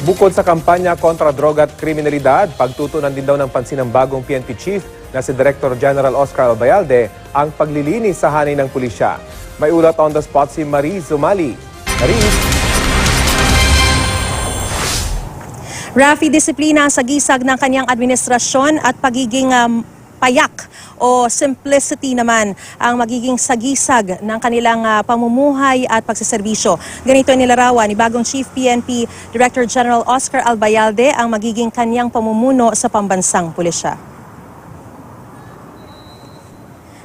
Bukod sa kampanya kontra droga at kriminalidad, pagtutunan din daw ng pansin ng bagong PNP Chief na si Director General Oscar Albayalde ang paglilinis sa hanay ng pulisya. May ulat on the spot si Marie Zumali. Marie. Rafi, disiplina sa gisag ng kanyang administrasyon at pagiging payak o simplicity naman ang magiging sagisag ng kanilang pamumuhay at pagsiservisyo. Ganito nilarawan ni bagong Chief PNP Director General Oscar Albayalde ang magiging kanyang pamumuno sa pambansang pulisya.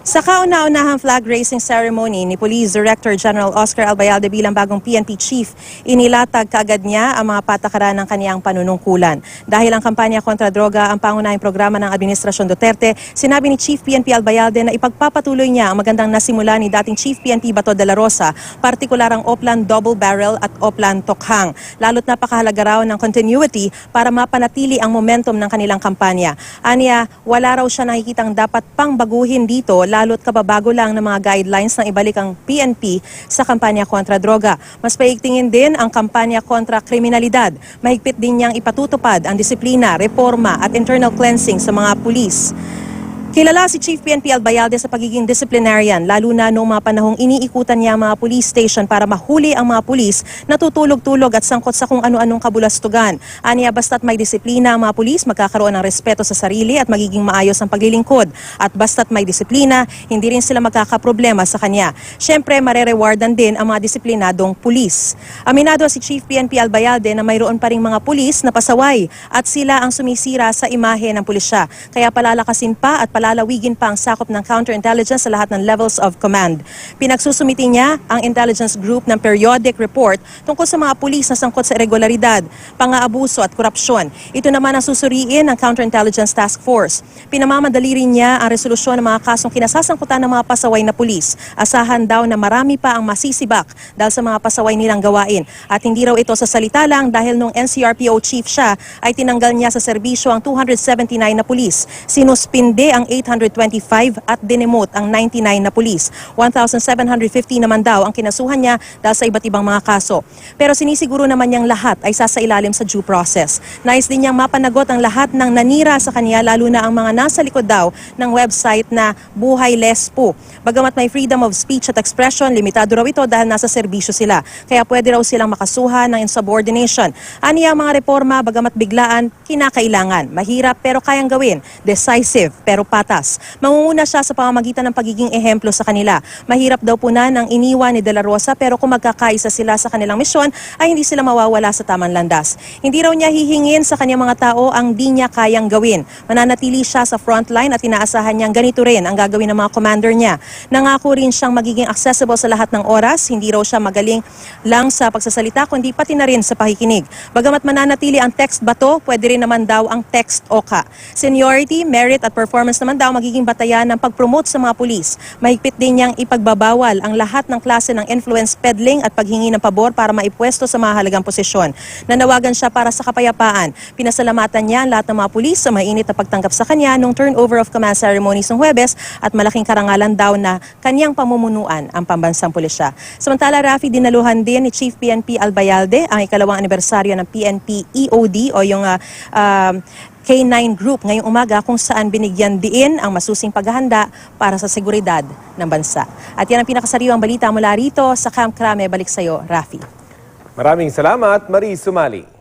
Sa kauna-unahang flag raising ceremony ni Police Director General Oscar Albayalde bilang bagong PNP Chief, inilatag kaagad niya ang mga patakaran ng kaniyang panunungkulan. Dahil ang kampanya kontra droga ang pangunahing programa ng Administrasyon Duterte, sinabi ni Chief PNP Albayalde na ipagpapatuloy niya ang magandang nasimula ni dating Chief PNP Bato de la Rosa, partikular ang Oplan Double Barrel at Oplan Tokhang. Lalo't napakahalaga raw ng continuity para mapanatili ang momentum ng kanilang kampanya. Aniya, wala raw siya nakikitang dapat pang baguhin dito, lalo't kababago lang ng mga guidelines ng ibalik ang PNP sa kampanya kontra droga. Mas paigtingin din ang kampanya kontra kriminalidad. Mahigpit din niyang ipatutupad ang disiplina, reforma at internal cleansing sa mga pulis. Kilala si Chief PNP Albayalde sa pagiging disciplinarian, lalo na noong mga panahong iniikutan niya ang mga police station para mahuli ang mga pulis na tutulog-tulog at sangkot sa kung ano-anong kabulastugan. Aniya, basta't may disiplina ang mga pulis, magkakaroon ng respeto sa sarili at magiging maayos ang paglilingkod. At basta't may disiplina, hindi rin sila magkakaproblema sa kanya. Siyempre, marerewardan din ang mga disiplinadong pulis. Aminado si Chief PNP Albayalde na mayroon pa ring mga pulis na pasaway at sila ang sumisira sa imahe ng pulisya. Kaya palalakasin pa at lalawigin pa ang sakop ng counterintelligence sa lahat ng levels of command. Pinagsusumiti niya ang intelligence group ng periodic report tungkol sa mga pulis na sangkot sa irregularidad, pang-aabuso at korupsyon. Ito naman ang susuriin ng Counterintelligence Task Force. Pinamamadali rin niya ang resolusyon ng mga kasong kinasasangkutan ng mga pasaway na pulis. Asahan daw na marami pa ang masisibak dahil sa mga pasaway nilang gawain. At hindi raw ito sa salita lang dahil nung NCRPO chief siya ay tinanggal niya sa serbisyo ang 279 na pulis. Sinuspinde ang 825 at dinemote ang 99 na pulis. 1,750 naman daw ang kinasuhan niya dahil sa iba't ibang mga kaso. Pero sinisiguro naman niyang lahat ay sasailalim sa due process. Nais din niyang mapanagot ang lahat ng nanira sa kanya, lalo na ang mga nasa likod daw ng website na Buhay Lespo. Bagamat may freedom of speech at expression, limitado raw ito dahil nasa serbisyo sila. Kaya pwede raw silang makasuhan ng insubordination. Aniya, mga reforma, bagamat biglaan, kinakailangan. Mahirap pero kayang gawin. Decisive pero patas. Mangunguna siya sa pamamagitan ng pagiging ehemplo sa kanila. Mahirap daw punan ang iniwan ni De La Rosa, pero kung magkakaisa sila sa kanilang misyon ay hindi sila mawawala sa tamang landas. Hindi raw niya hihingin sa kanyang mga tao ang di niya kayang gawin. Mananatili siya sa frontline at inaasahan niyang ganito rin ang gagawin ng mga commander niya. Nangako rin siyang magiging accessible sa lahat ng oras. Hindi raw siya magaling lang sa pagsasalita kundi pati na rin sa pakikinig. Bagamat mananatili ang text bato, pwede rin naman daw ang text oka. Seniority, merit at performance naman daw magiging batayan ng pag-promote sa mga pulis. Mahigpit din niyang ipagbabawal ang lahat ng klase ng influence peddling at paghingi ng pabor para maipwesto sa mahalagang posisyon. Nanawagan siya para sa kapayapaan. Pinasalamatan niya ang lahat ng mga pulis sa mainit na pagtanggap sa kanya nung turnover of command ceremonies ng Huwebes at malaking karangalan daw na kanyang pamumunuan ang pambansang pulisya. Samantala, Rafi, dinaluhan din ni Chief PNP Albayalde ang ikalawang anibersaryo ng PNP EOD o yung K9 Group ngayong umaga kung saan binigyan diin ang masusing paghahanda para sa seguridad ng bansa. At yan ang pinakasariwang balita mula rito sa Camp Crame. Balik sa iyo, Rafi. Maraming salamat, Marie Zumali.